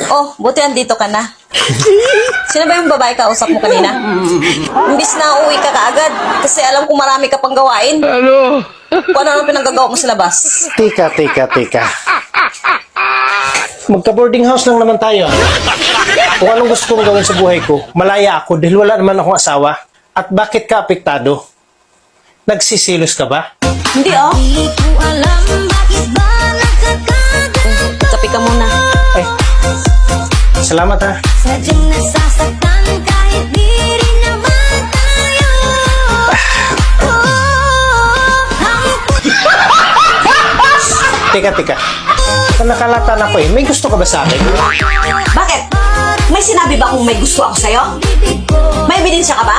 Oh, buti andito ka na. Sino ba yung babae kausap mo kanina? Imbis na uwi ka kaagad kasi alam kong marami ka pang gawain. Ano? Kung ano pinanggagawa mo sa labas. Tika. Magka-boarding house lang naman tayo. Kung anong gusto kong gawin sa buhay ko, malaya ako dahil wala naman akong asawa. At bakit ka apektado? Nagsisilos ka ba? Hindi oh. Kapi ka muna. Ay, salamat ha. Sadyang nasasaktan kahit di rin naman tayo. Tika. Nakalata na ko eh. May gusto ka ba sa akin? Bakit? May sinabi ba kung may gusto ako sa'yo? May ebidensya ka ba?